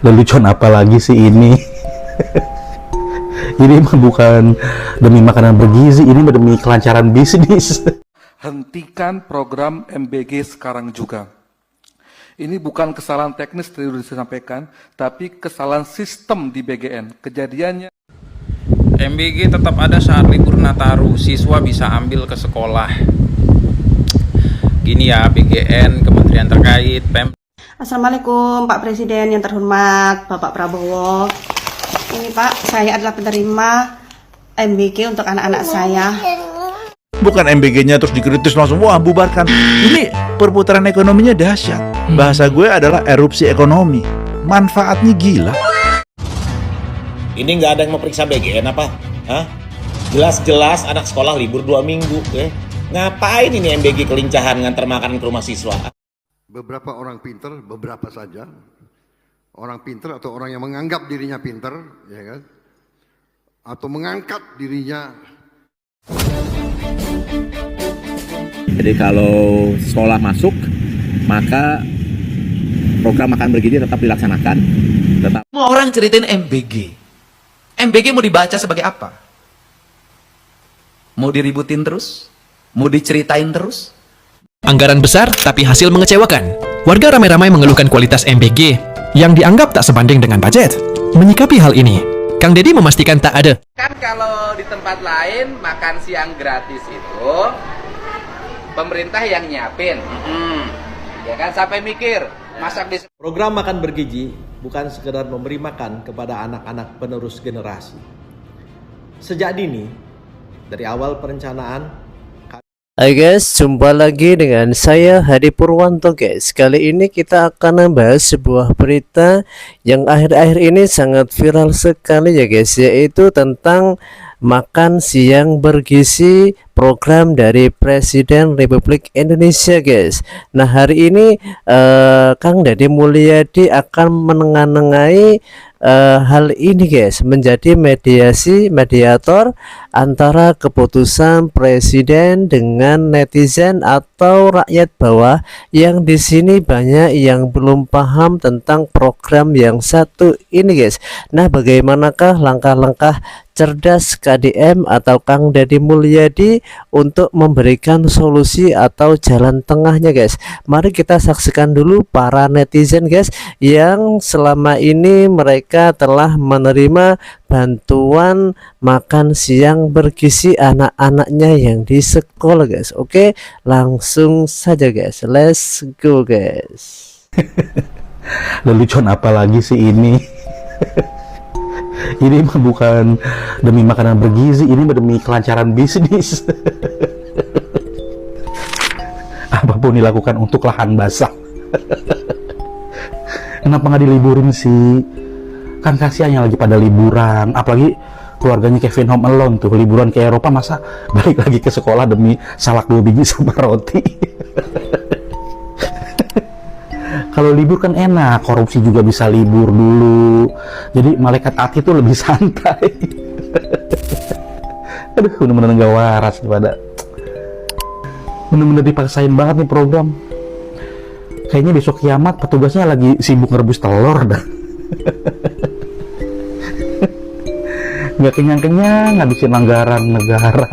Lelucon apa lagi sih ini? Ini mah bukan demi makanan bergizi, ini mah demi kelancaran bisnis. Hentikan program MBG sekarang juga. Ini bukan kesalahan teknis tadi sudah disampaikan, tapi kesalahan sistem di BGN. Kejadiannya MBG tetap ada saat libur Nataru, siswa bisa ambil ke sekolah. Gini ya, BGN, kementerian terkait, Assalamualaikum Pak Presiden yang terhormat Bapak Prabowo. Ini Pak, saya adalah penerima MBG untuk anak-anak saya. Bukan MBG-nya terus dikritis langsung, wah bubarkan. Ini perputaran ekonominya dahsyat. Bahasa gue adalah erupsi ekonomi. Manfaatnya gila. Ini nggak ada yang memeriksa BGN apa? Hah? Jelas-jelas anak sekolah libur 2 minggu. Ngapain ini MBG kelincahan ngantar makanan ke rumah siswa? Beberapa orang pinter, beberapa saja. Orang pinter atau orang yang menganggap dirinya pinter, ya kan? Atau mengangkat dirinya. Jadi kalau sekolah masuk, maka program makan bergizi tetap dilaksanakan. Semua orang ceritain MBG. MBG mau dibaca sebagai apa? Mau diributin terus? Mau diceritain terus? Anggaran besar tapi hasil mengecewakan. Warga ramai-ramai mengeluhkan kualitas MBG yang dianggap tak sebanding dengan budget. Menyikapi hal ini, Kang Deddy memastikan tak ada. Kan kalau di tempat lain makan siang gratis itu pemerintah yang nyiapin. Ya kan, sampai mikir masak di program makan bergizi bukan sekedar memberi makan kepada anak-anak penerus generasi. Sejak dini, dari awal perencanaan. Hai guys, jumpa lagi dengan saya Hadi Purwanto guys. Kali ini kita akan membahas sebuah berita yang akhir-akhir ini sangat viral sekali ya guys, yaitu tentang makan siang bergizi program dari Presiden Republik Indonesia guys. Nah hari ini Kang Deddy Mulyadi akan menengahi hal ini guys, menjadi mediator antara keputusan presiden dengan netizen atau rakyat bawah yang di sini banyak yang belum paham tentang program yang satu ini guys. Nah bagaimanakah langkah-langkah cerdas KDM atau Kang Deddy Mulyadi untuk memberikan solusi atau jalan tengahnya guys? Mari kita saksikan dulu para netizen guys yang selama ini mereka telah menerima bantuan makan siang bergizi anak-anaknya yang di sekolah guys. Oke, langsung saja guys, let's go guys. Lelucon apa lagi sih ini? Ini mah bukan demi makanan bergizi, ini mah demi kelancaran bisnis. Apapun dilakukan untuk lahan basah. Kenapa nggak diliburin sih? Kan kasihannya lagi pada liburan, apalagi keluarganya Kevin Home Alone tuh liburan ke Eropa, masa balik lagi ke sekolah demi salak 2 biji sama roti. Kalau libur kan enak, korupsi juga bisa libur dulu. Jadi malaikat hati tuh lebih santai. Aduh, bener-bener gak waras pada. Bener-bener dipaksain banget nih program. Kayaknya besok kiamat petugasnya lagi sibuk ngerebus telur dah. Nggak kenyang-kenyang ngabisin anggaran negara.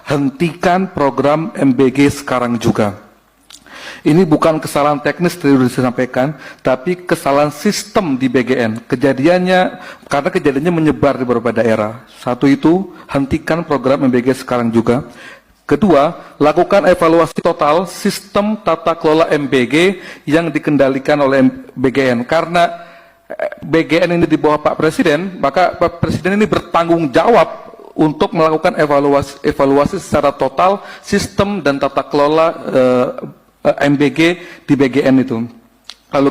hentikan program MBG sekarang juga. Ini bukan kesalahan teknis tadi sudah disampaikan, tapi kesalahan sistem di BGN. Karena kejadiannya menyebar di beberapa daerah. Satu itu, hentikan program MBG sekarang juga. Kedua, lakukan evaluasi total sistem tata kelola MBG yang dikendalikan oleh BGN. Karena BGN ini di bawah Pak Presiden, maka Pak Presiden ini bertanggung jawab untuk melakukan evaluasi secara total sistem dan tata kelola MBG di BGN itu. Lalu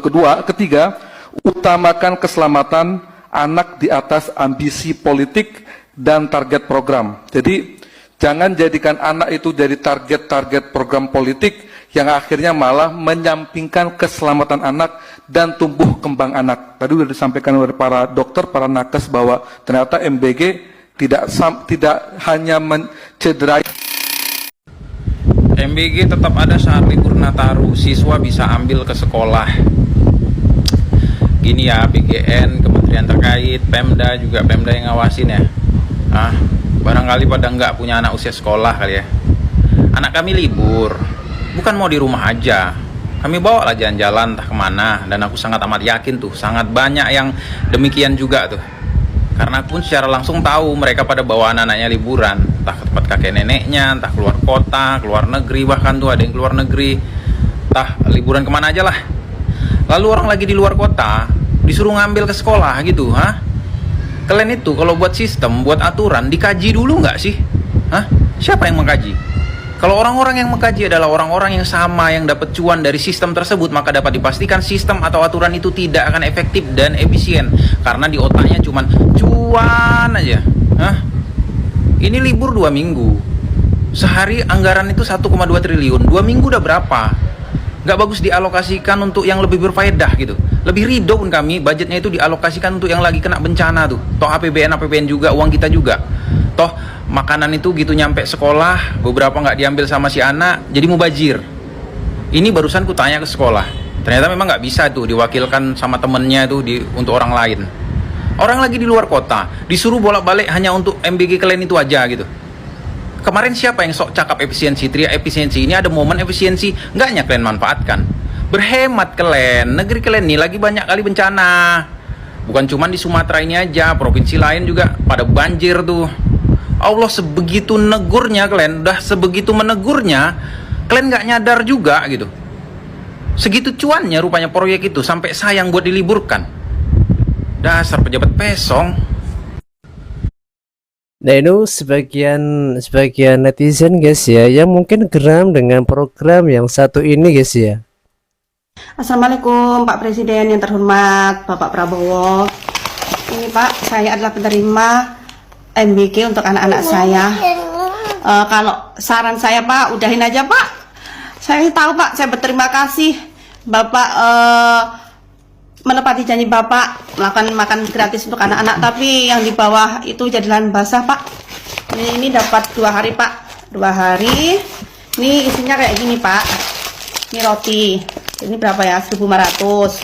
ketiga, utamakan keselamatan anak di atas ambisi politik dan target program. Jadi jangan jadikan anak itu jadi target program politik yang akhirnya malah menyampingkan keselamatan anak dan tumbuh kembang anak. Tadi sudah disampaikan oleh para dokter, para nakes bahwa ternyata MBG tidak hanya mencederai. MBG tetap ada saat libur Nataru, siswa bisa ambil ke sekolah. Gini ya, PGN, kementerian terkait, Pemda juga, Pemda yang ngawasin ya. Barangkali pada nggak punya anak usia sekolah kali ya. Anak kami libur, bukan mau di rumah aja. Kami bawa lah jalan-jalan entah kemana, dan aku sangat amat yakin tuh, sangat banyak yang demikian juga tuh. Karena aku pun secara langsung tahu mereka pada bawa anak-anaknya liburan, entah ke tempat kakek neneknya, entah keluar kota, keluar negeri, bahkan tuh ada yang keluar negeri, entah liburan kemana aja lah. Lalu orang lagi di luar kota disuruh ngambil ke sekolah gitu, Kalian itu kalau buat sistem, buat aturan dikaji dulu nggak sih? Siapa yang mengkaji? Kalau orang-orang yang mengkaji adalah orang-orang yang sama yang dapat cuan dari sistem tersebut, maka dapat dipastikan sistem atau aturan itu tidak akan efektif dan efisien karena di otaknya cuman cuan aja. Ini libur 2 minggu, sehari anggaran itu 1,2 triliun, 2 minggu udah berapa? Nggak bagus dialokasikan untuk yang lebih berfaedah gitu. Lebih ridho pun kami budgetnya itu dialokasikan untuk yang lagi kena bencana tuh. Toh APBN juga, uang kita juga. Toh makanan itu gitu nyampe sekolah, beberapa nggak diambil sama si anak, jadi mubazir. Ini barusan ku tanya ke sekolah, ternyata memang nggak bisa tuh diwakilkan sama temennya tuh untuk orang lain. Orang lagi di luar kota, disuruh bolak-balik hanya untuk MBG kalian itu aja gitu. Kemarin siapa yang sok cakap efisiensi, teriak efisiensi, ini ada momen efisiensi, nggaknya kalian manfaatkan. Berhemat kalian, negeri kalian nih lagi banyak kali bencana. Bukan cuma di Sumatera ini aja, provinsi lain juga pada banjir tuh. Allah sebegitu negurnya kalian, udah sebegitu menegurnya, kalian nggak nyadar juga gitu. Segitu cuannya rupanya proyek itu sampai sayang buat diliburkan. Dasar pejabat pesong. Nah itu sebagian netizen guys ya, yang mungkin geram dengan program yang satu ini guys ya. Assalamualaikum Pak Presiden yang terhormat Bapak Prabowo. Ini Pak, saya adalah penerima MBG untuk anak-anak saya. Kalau saran saya Pak, udahin aja Pak. Saya tahu Pak, saya berterima kasih Bapak menepati janji Bapak melakukan makan gratis untuk anak-anak, tapi yang di bawah itu jadi lahan basah Pak. Ini dapat 2 hari Pak, 2 hari. Ini isinya kayak gini Pak. Ini roti. Ini berapa ya? 1.500.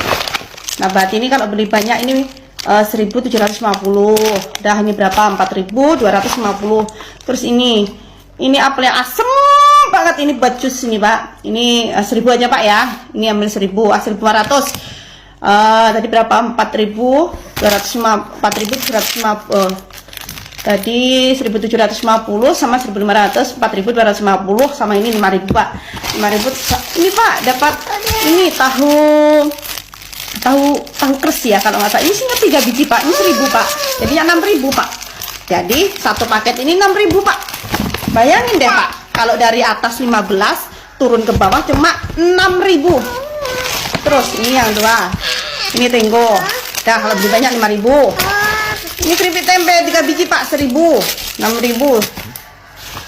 Nah berarti ini kalau beli banyak ini 1.750. Dah ini berapa? 4.250. Terus ini apel yang asem banget, ini buat jus ini Pak. Ini 1.000 aja Pak ya. Ini ambil 1.000, 1.500. Tadi berapa? 4.750. Tadi 1.750 sama 1.500, 4.250 sama ini 5.000 Pak. 5.000 ini Pak dapat ini tahu kres ya kalau nggak salah. Ini sih 3 biji Pak. Ini 1.000 Pak. Jadinya 6.000 Pak. Jadi satu paket ini 6.000 Pak. Bayangin deh Pak, kalau dari atas 15 turun ke bawah cuma 6.000. Terus ini yang 2. Ini Tenggo. Dah lebih banyak 5.000. Ini keripik tempe 3 biji Pak, 1.000, 6.000.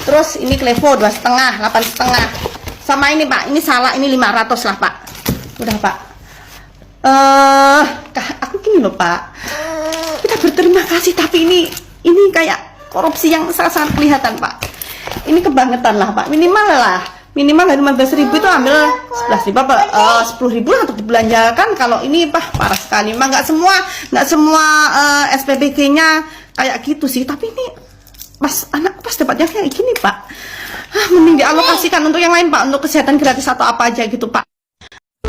Terus ini klevo 2,5, 8,5. Sama ini Pak, ini salah, ini 500 lah Pak. Udah Pak. Aku gini loh Pak. Kita berterima kasih, tapi ini kayak korupsi yang sangat kelihatan Pak. Ini kebangetan lah Pak. Minimal dari 15.000 itu ambil 11.000 apa 10.000 untuk dibelanjakan. Kalau ini parah sekali. Memang nggak semua SPBG-nya kayak gitu sih, tapi ini pas dapatnya kayak gini Pak. Mending dialokasikan untuk yang lain Pak, untuk kesehatan gratis atau apa aja gitu Pak.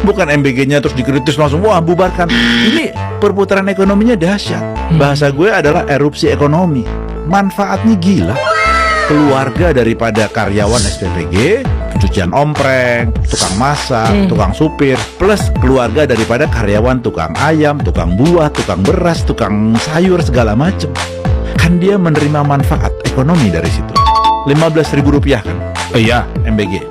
Bukan MBG-nya terus dikritis langsung wah bubarkan. Ini perputaran ekonominya dahsyat. Bahasa gue adalah erupsi ekonomi. Manfaatnya gila. Keluarga daripada karyawan SPBG, pencucian ompreng, tukang masak, tukang supir, plus keluarga daripada karyawan tukang ayam, tukang buah, tukang beras, tukang sayur, segala macem. Kan dia menerima manfaat ekonomi dari situ. 15.000 rupiah kan? Iya, MBG.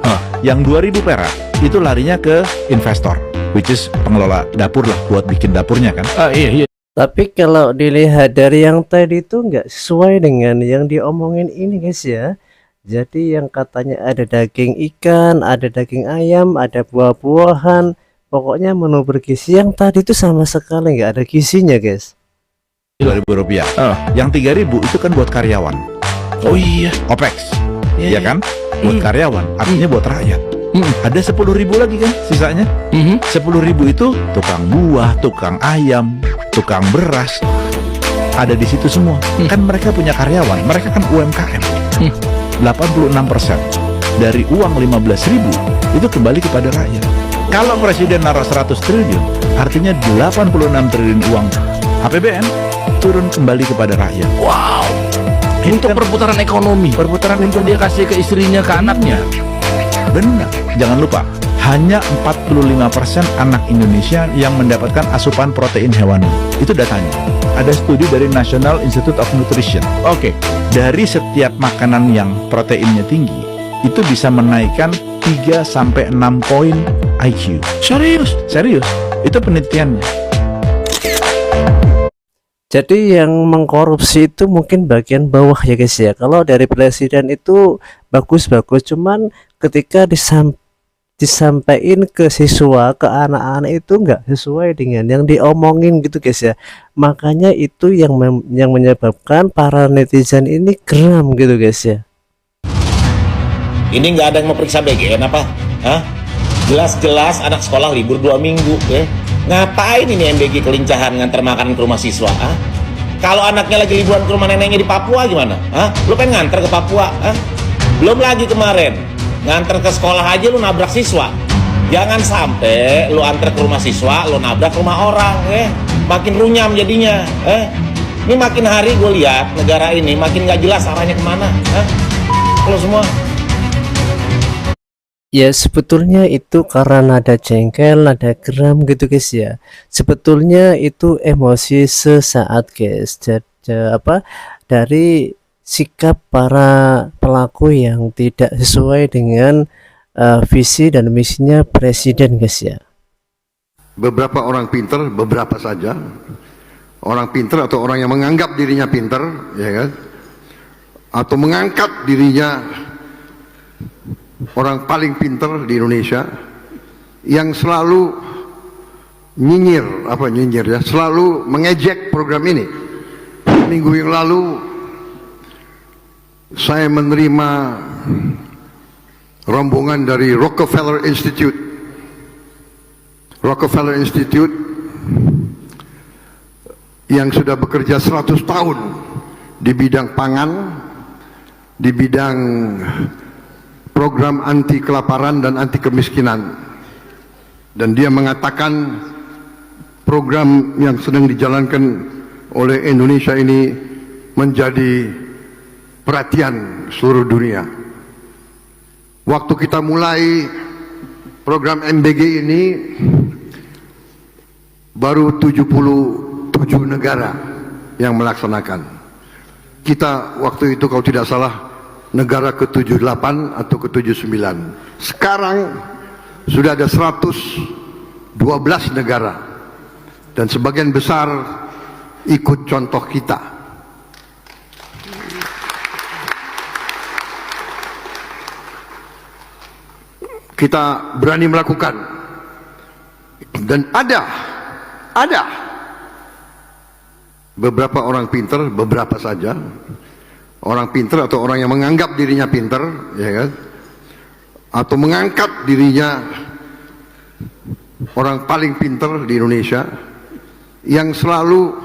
Yang 2.000 perak itu larinya ke investor, which is pengelola dapur lah, buat bikin dapurnya kan? Iya. Tapi kalau dilihat dari yang tadi itu nggak sesuai dengan yang diomongin ini guys ya. Jadi yang katanya ada daging ikan, ada daging ayam, ada buah-buahan. Pokoknya menu bergizi, yang tadi itu sama sekali nggak ada gizinya guys. 2.000 rupiah. Yang 3.000 itu kan buat karyawan. Oh iya, OPEX. Iya kan? buat karyawan, artinya buat rakyat. Ada 10.000 lagi kan sisanya. 10.000 itu tukang buah, tukang ayam, tukang beras, ada di situ semua. Kan mereka punya karyawan, mereka kan UMKM. 86% dari uang 15.000 itu kembali kepada rakyat. Kalau presiden naruh 100 triliun, artinya 86 triliun uang APBN turun kembali kepada rakyat. Wow. Untuk perputaran ekonomi. Perputaran untuk dia kasih ke istrinya, ke anaknya. Benar. Jangan lupa, hanya 45% anak Indonesia yang mendapatkan asupan protein hewani. Itu datanya. Ada studi dari National Institute of Nutrition. Oke, dari setiap makanan yang proteinnya tinggi, itu bisa menaikkan 3-6 poin IQ. Serius? Serius. Itu penelitiannya. Jadi yang mengkorupsi itu mungkin bagian bawah ya guys ya. Kalau dari presiden itu bagus-bagus, cuman ketika disampaikan ke siswa, ke anak-anak itu nggak sesuai dengan yang diomongin gitu guys ya. Makanya itu yang menyebabkan para netizen ini geram gitu guys ya. Ini nggak ada yang mau periksa BGN apa? Hah? Jelas-jelas anak sekolah libur 2 minggu, ya. Ngapain ini MBG kelincahan nganter makanan ke rumah siswa? Ah? Kalau anaknya lagi liburan ke rumah neneknya di Papua gimana? Ah? Lu pengen nganter ke Papua? Ah? Belum lagi kemarin nganter ke sekolah aja lu nabrak siswa. Jangan sampai lu anter ke rumah siswa, lu nabrak rumah orang, makin runyam jadinya. Ini makin hari gue lihat negara ini makin nggak jelas arahnya kemana. Kalau semua. Ya sebetulnya itu karena nada jengkel, nada geram gitu guys ya. Sebetulnya itu emosi sesaat guys. Dari sikap para pelaku yang tidak sesuai dengan visi dan misinya presiden guys ya. Beberapa orang pinter, beberapa saja orang pinter atau orang yang menganggap dirinya pinter, ya kan, atau mengangkat dirinya orang paling pinter di Indonesia, yang selalu nyinyir ya, selalu mengejek program ini. Minggu yang lalu saya menerima rombongan dari Rockefeller Institute yang sudah bekerja 100 tahun di bidang pangan, di bidang program anti kelaparan dan anti kemiskinan, dan dia mengatakan program yang sedang dijalankan oleh Indonesia ini menjadi perhatian seluruh dunia. Waktu kita mulai program MBG ini baru 77 negara yang melaksanakan. Kita waktu itu kalau tidak salah negara ke-78 atau ke-79. Sekarang sudah ada 112 negara, dan sebagian besar ikut contoh kita. Kita berani melakukan, dan ada beberapa orang pinter, beberapa saja orang pinter atau orang yang menganggap dirinya pinter, ya kan, atau mengangkat dirinya orang paling pinter di Indonesia, yang selalu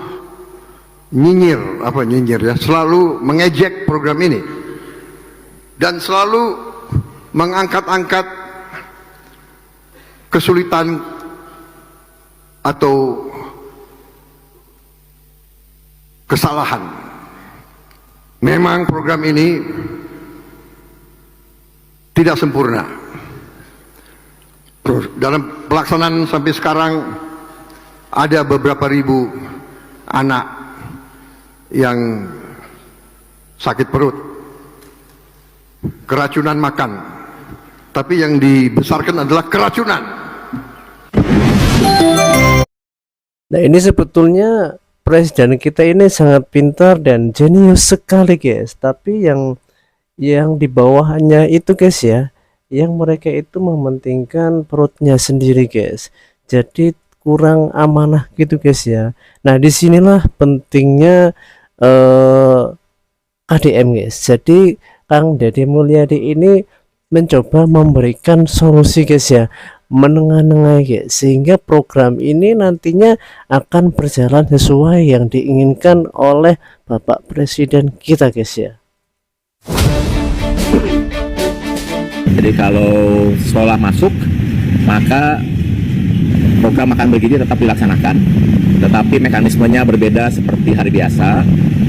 nyinyir ya, selalu mengejek program ini dan selalu mengangkat-angkat kesulitan atau kesalahan. Memang program ini tidak sempurna. Dalam pelaksanaan sampai sekarang ada beberapa ribu anak yang sakit perut, keracunan makan, tapi yang dibesarkan adalah keracunan. Nah ini sebetulnya presiden kita ini sangat pintar dan jenius sekali guys, tapi yang di bawahnya itu guys ya, yang mereka itu mementingkan perutnya sendiri guys, jadi kurang amanah gitu guys ya. Nah disinilah pentingnya KDM guys. Jadi Kang Deddy Mulyadi ini mencoba memberikan solusi guys ya, menengah-nengah guys, sehingga program ini nantinya akan berjalan sesuai yang diinginkan oleh Bapak Presiden kita guys ya. Jadi kalau sekolah masuk, maka program makan bergizi tetap dilaksanakan, tetapi mekanismenya berbeda seperti hari biasa,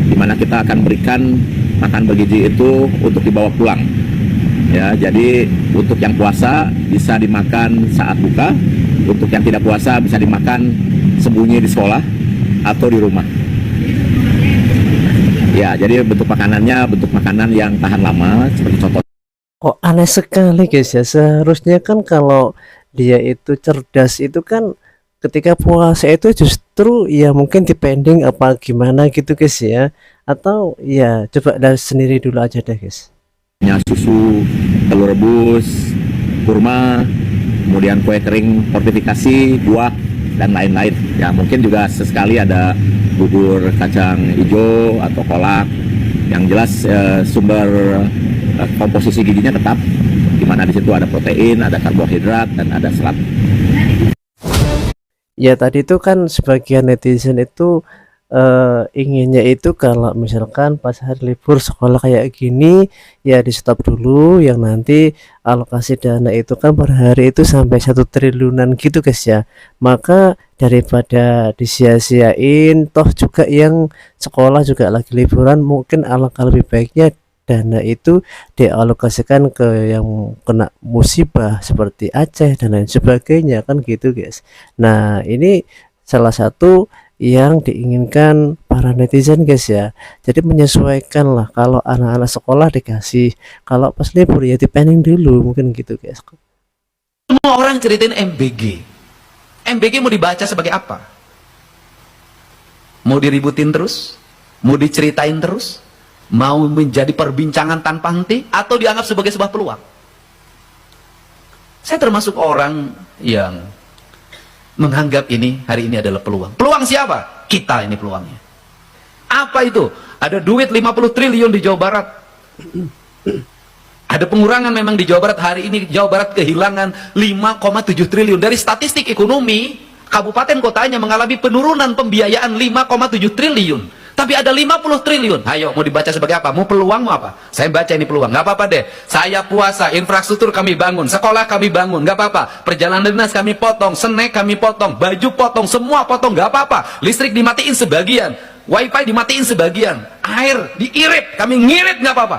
di mana kita akan berikan makan bergizi itu untuk dibawa pulang. Ya, jadi untuk yang puasa bisa dimakan saat buka, untuk yang tidak puasa bisa dimakan sembunyi di sekolah atau di rumah. Ya, jadi bentuk makanannya bentuk makanan yang tahan lama, seperti contoh. Kok aneh sekali guys ya, seharusnya kan kalau dia itu cerdas itu kan ketika puasa itu justru ya mungkin depending apa gimana gitu guys ya, atau ya coba dari sendiri dulu aja deh guys. Susu, telur rebus, kurma, kemudian kue kering fortifikasi, buah, dan lain-lain. Ya mungkin juga sesekali ada bubur kacang hijau atau kolak. Yang jelas sumber komposisi gizinya tetap, di mana di situ ada protein, ada karbohidrat, dan ada serat. Ya tadi itu kan sebagian netizen itu inginnya itu kalau misalkan pas hari libur sekolah kayak gini ya di stop dulu, yang nanti alokasi dana itu kan per hari itu sampai 1 triliunan gitu guys ya. Maka daripada disia-siain, toh juga yang sekolah juga lagi liburan, mungkin alangkah lebih baiknya dana itu dialokasikan ke yang kena musibah seperti Aceh dan lain sebagainya kan gitu guys. Nah ini salah satu yang diinginkan para netizen guys ya. Jadi menyesuaikan lah, kalau anak-anak sekolah dikasih, kalau pas libur ya dipending dulu mungkin gitu guys. Semua orang ceritain MBG. MBG mau dibaca sebagai apa? Mau diributin terus? Mau diceritain terus? Mau menjadi perbincangan tanpa henti? Atau dianggap sebagai sebuah peluang? Saya termasuk orang yang menganggap ini hari ini adalah peluang. Peluang siapa? Kita ini peluangnya. Apa itu? Ada duit 50 triliun di Jawa Barat. Ada pengurangan memang di Jawa Barat. Hari ini Jawa Barat kehilangan 5,7 triliun. Dari statistik ekonomi, kabupaten kotanya mengalami penurunan pembiayaan 5,7 triliun. Tapi ada 50 triliun. Ayo, mau dibaca sebagai apa? Mau peluang, mau apa? Saya baca ini peluang. Nggak apa-apa deh. Saya puasa, infrastruktur kami bangun, sekolah kami bangun, nggak apa-apa. Perjalanan dinas kami potong, snack kami potong, baju potong, semua potong, nggak apa-apa. Listrik dimatiin sebagian, wifi dimatiin sebagian, air diirit, kami ngirit, nggak apa-apa.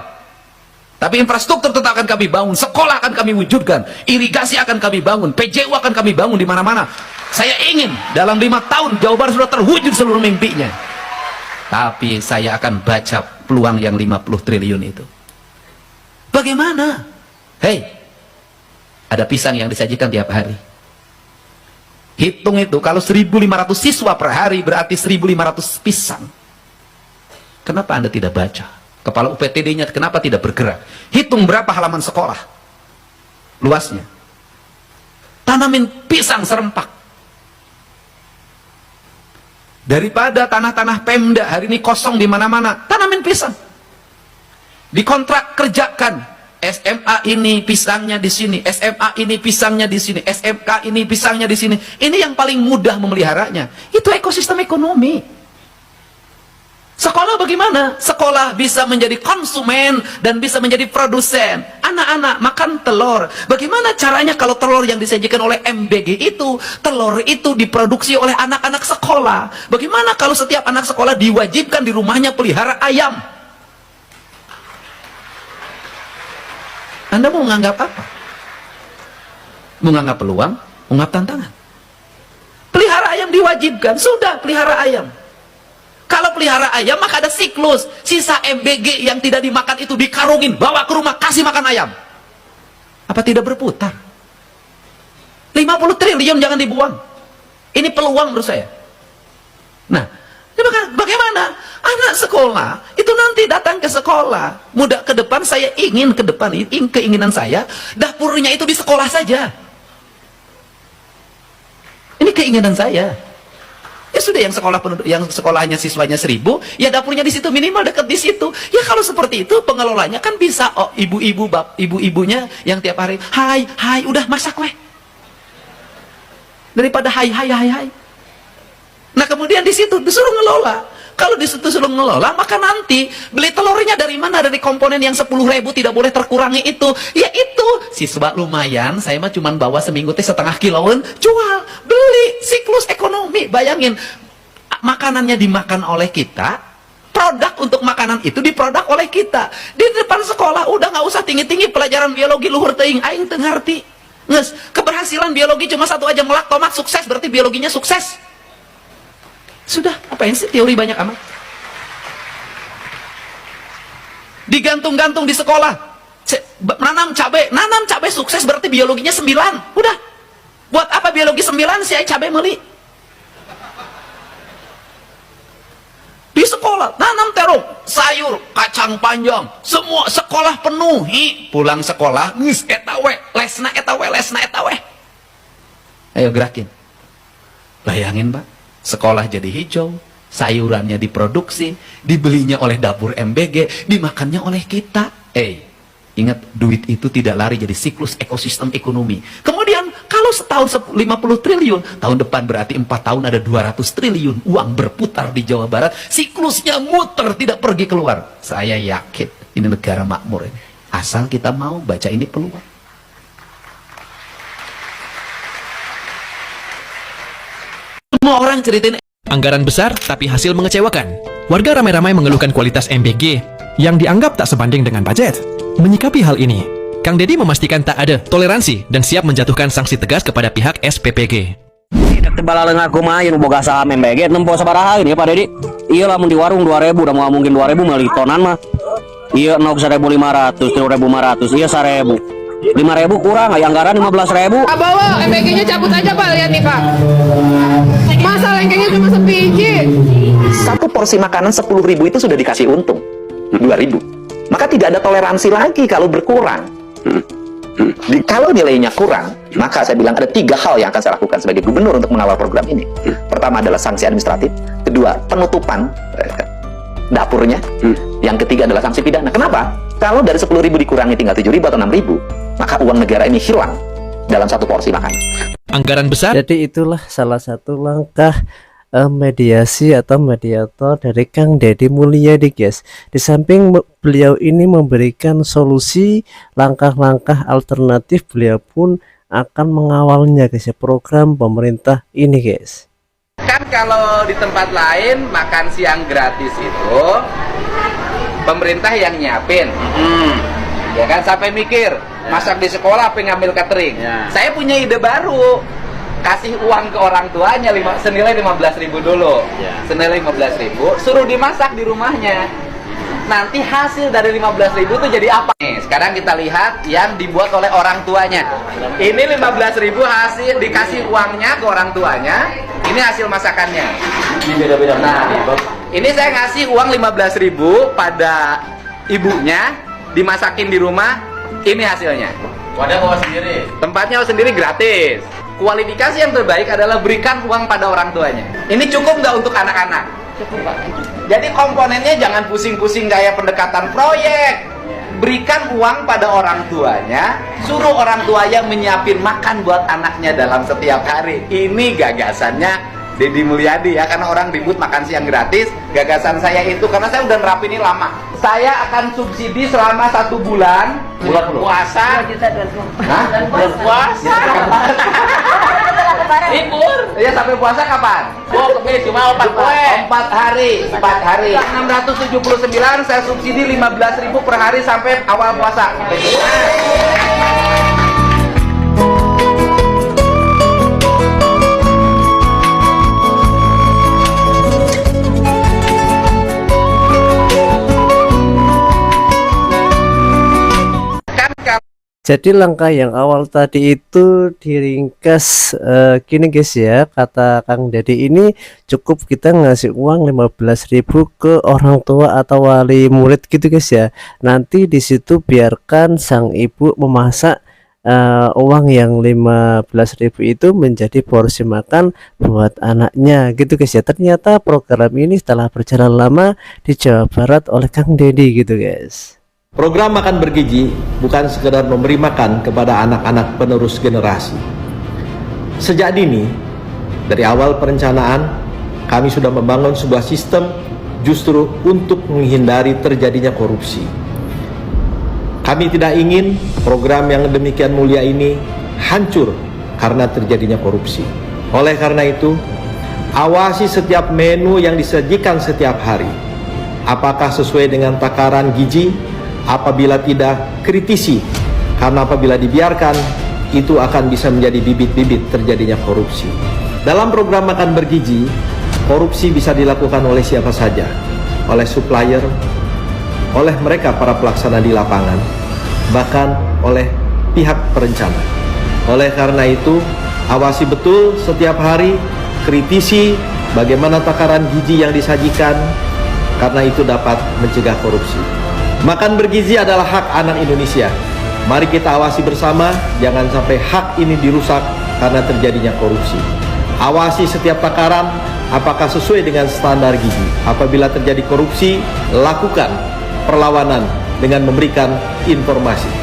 Tapi infrastruktur tetap akan kami bangun, sekolah akan kami wujudkan, irigasi akan kami bangun, PJU akan kami bangun di mana-mana. Saya ingin dalam 5 tahun Jawa Barat sudah terwujud seluruh mimpinya. Tapi saya akan baca peluang yang 50 triliun itu. Bagaimana? Hei, ada pisang yang disajikan tiap hari. Hitung itu, kalau 1.500 siswa per hari berarti 1.500 pisang. Kenapa Anda tidak baca? Kepala UPTD-nya kenapa tidak bergerak? Hitung berapa halaman sekolah luasnya. Tanamin pisang serempak. Daripada tanah-tanah Pemda hari ini kosong di mana-mana, tanamin pisang. Dikontrak kerjakan. SMA ini pisangnya di sini, SMA ini pisangnya di sini, SMK ini pisangnya di sini. Ini yang paling mudah memeliharanya. Itu ekosistem ekonomi. Sekolah bagaimana? Sekolah bisa menjadi konsumen dan bisa menjadi produsen. Anak-anak makan telur. Bagaimana caranya kalau telur yang disajikan oleh MBG itu, telur itu diproduksi oleh anak-anak sekolah? Bagaimana kalau setiap anak sekolah diwajibkan di rumahnya pelihara ayam? Anda mau menganggap apa? Menganggap peluang, menganggap tantangan. Pelihara ayam diwajibkan, sudah pelihara ayam. Kalau pelihara ayam maka ada siklus. Sisa MBG yang tidak dimakan itu dikarungin, bawa ke rumah, kasih makan ayam. Apa tidak berputar? 50 triliun jangan dibuang. Ini peluang menurut saya. Nah, bagaimana? Anak sekolah itu nanti datang ke sekolah. Mudah ke depan, saya ingin ke depan, keinginan saya, dapurnya itu di sekolah saja. Ini keinginan saya. Di Ya sudah, yang sekolahnya siswanya 1000, ya dapurnya di situ, minimal dekat di situ. Ya kalau seperti itu pengelolanya kan bisa, oh ibu-ibunya yang tiap hari, hai, udah masak weh. Daripada hai. Nah kemudian di situ disuruh ngelola. Kalau di situ suruh ngelola, maka nanti beli telurnya dari mana? Dari komponen yang 10.000 tidak boleh terkurangi itu. Ya itu, siswa lumayan, saya mah cuman bawa seminggu teh setengah kiloan, jual, beli, siklus ekonomi. Bayangin, makanannya dimakan oleh kita, produk untuk makanan itu diproduk oleh kita. Di depan sekolah udah nggak usah tinggi-tinggi pelajaran biologi luhur teuing, aing teu ngarti. Nges, keberhasilan biologi cuma 1 aja melak tomat sukses, berarti biologinya sukses. Sudah, apain sih teori banyak amat? Digantung-gantung di sekolah. Nanam cabai sukses, berarti biologinya 9. Udah. Buat apa biologi 9 si cabai meli? Di sekolah, nanam terong, sayur, kacang panjang, semua sekolah penuh. Pulang sekolah, geus eta we, lesna eta we. Ayo gerakin. Bayangin, Pak. Sekolah jadi hijau, sayurannya diproduksi, dibelinya oleh dapur MBG, dimakannya oleh kita. Ingat, duit itu tidak lari jadi siklus ekosistem ekonomi. Kemudian kalau setahun 50 triliun, tahun depan berarti 4 tahun ada 200 triliun uang berputar di Jawa Barat, siklusnya muter, tidak pergi keluar. Saya yakin ini negara makmur ini. Asal kita mau baca ini peluang. Semua orang ceritain anggaran besar tapi hasil mengecewakan. Warga ramai-ramai mengeluhkan kualitas MBG yang dianggap tak sebanding dengan budget. Menyikapi hal ini, Kang Deddy memastikan tak ada toleransi dan siap menjatuhkan sanksi tegas kepada pihak SPPG. Tidak tebal aku mah yang boga saham MBG nempo sabaraha ini Pak Deddy. Iya lamun di warung 2000 udah mau mungkin 2000 meuli tonan mah. Iya 1.500, 3.500, iya 1.000. 5.000 kurang, anggaran 15.000. Bawa MBG-nya cabut aja Pak, lihat nih Pak. Masa lengkengnya cuma sebiji. Satu porsi makanan 10.000 itu sudah dikasih untung 2.000. Maka tidak ada toleransi lagi kalau berkurang. Kalau nilainya kurang, maka saya bilang ada 3 hal yang akan saya lakukan sebagai gubernur untuk mengawal program ini. Pertama adalah sanksi administratif, kedua penutupan dapurnya, yang ketiga adalah sanksi pidana. Kenapa? Kalau dari 10.000 dikurangi tinggal 7.000 atau 6.000, maka uang negara ini hilang dalam satu porsi makan. Anggaran besar. Jadi itulah salah satu langkah mediasi atau mediator dari Kang Deddy Mulyadi, guys. Di samping beliau ini memberikan solusi, langkah-langkah alternatif, beliau pun akan mengawalnya, guys, ya, program pemerintah ini, guys. Kan kalau di tempat lain makan siang gratis itu pemerintah yang nyiapin. Ya kan, sampai mikir masak di sekolah apa ngambil catering. Saya punya ide baru, kasih uang ke orang tuanya senilai 15.000 dulu. Senilai 15.000, suruh dimasak di rumahnya. Nanti hasil dari 15.000 itu jadi apa? Nih, sekarang kita lihat yang dibuat oleh orang tuanya. Ini 15.000 hasil, dikasih uangnya ke orang tuanya. Ini hasil masakannya. Nah, ini saya ngasih uang 15.000 pada ibunya, dimasakin di rumah. Ini hasilnya. wadah bawa sendiri. Tempatnya bawa sendiri gratis. Kualifikasi yang terbaik adalah berikan uang pada orang tuanya. Ini cukup nggak untuk anak-anak? Cukup, Pak. Jadi komponennya jangan pusing-pusing kayak pendekatan proyek. Berikan uang pada orang tuanya, suruh orang tuanya menyiapin makan buat anaknya dalam setiap hari. Ini gagasannya Deddy Mulyadi ya, karena orang ribut makan siang gratis. Gagasan saya itu, karena saya udah nerapin ini lama. Saya akan subsidi selama 1 bulan. Bulan puasa. Hah? Bulan puasa. Libur. Iya, sampai puasa kapan? Oh, cuma 4 hari. 4 hari. 679 saya subsidi 15.000 per hari sampai awal puasa. Jadi langkah yang awal tadi itu diringkas gini, guys, ya, kata Kang Deddy ini cukup kita ngasih uang 15.000 ke orang tua atau wali murid gitu, guys, ya. Nanti di situ biarkan sang ibu memasak uang yang 15.000 itu menjadi porsi makan buat anaknya gitu guys ya. Ternyata program ini setelah berjalan lama di Jawa Barat oleh Kang Deddy gitu guys. Program makan bergizi bukan sekedar memberi makan kepada anak-anak penerus generasi. Sejak dini, dari awal perencanaan, kami sudah membangun sebuah sistem justru untuk menghindari terjadinya korupsi. Kami tidak ingin program yang demikian mulia ini hancur karena terjadinya korupsi. Oleh karena itu, awasi setiap menu yang disajikan setiap hari. Apakah sesuai dengan takaran gizi? Apabila tidak, kritisi. Karena apabila dibiarkan, itu akan bisa menjadi bibit-bibit terjadinya korupsi. Dalam program makan bergizi, korupsi bisa dilakukan oleh siapa saja. Oleh supplier, oleh mereka para pelaksana di lapangan, bahkan oleh pihak perencana. Oleh karena itu, awasi betul setiap hari, kritisi bagaimana takaran gizi yang disajikan, karena itu dapat mencegah korupsi. Makan bergizi adalah hak anak Indonesia. Mari kita awasi bersama, jangan sampai hak ini dirusak karena terjadinya korupsi. Awasi setiap takaran, apakah sesuai dengan standar gizi. Apabila terjadi korupsi, lakukan perlawanan dengan memberikan informasi.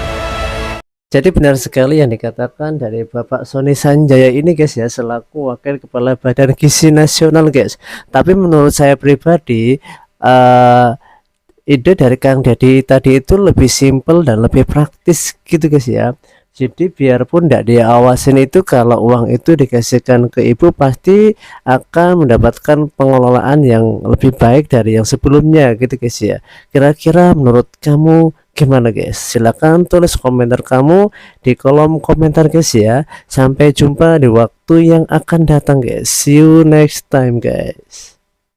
Jadi benar sekali yang dikatakan dari Bapak Sony Sanjaya ini guys ya, selaku Wakil Kepala Badan Gizi Nasional guys. Tapi menurut saya pribadi, ide dari Kang Deddy tadi itu lebih simpel dan lebih praktis gitu guys ya. Jadi biarpun tidak diawasin itu, kalau uang itu dikasihkan ke ibu pasti akan mendapatkan pengelolaan yang lebih baik dari yang sebelumnya gitu guys ya. Kira-kira menurut kamu gimana guys? Silahkan tulis komentar kamu di kolom komentar guys ya. Sampai jumpa di waktu yang akan datang guys. See you next time guys.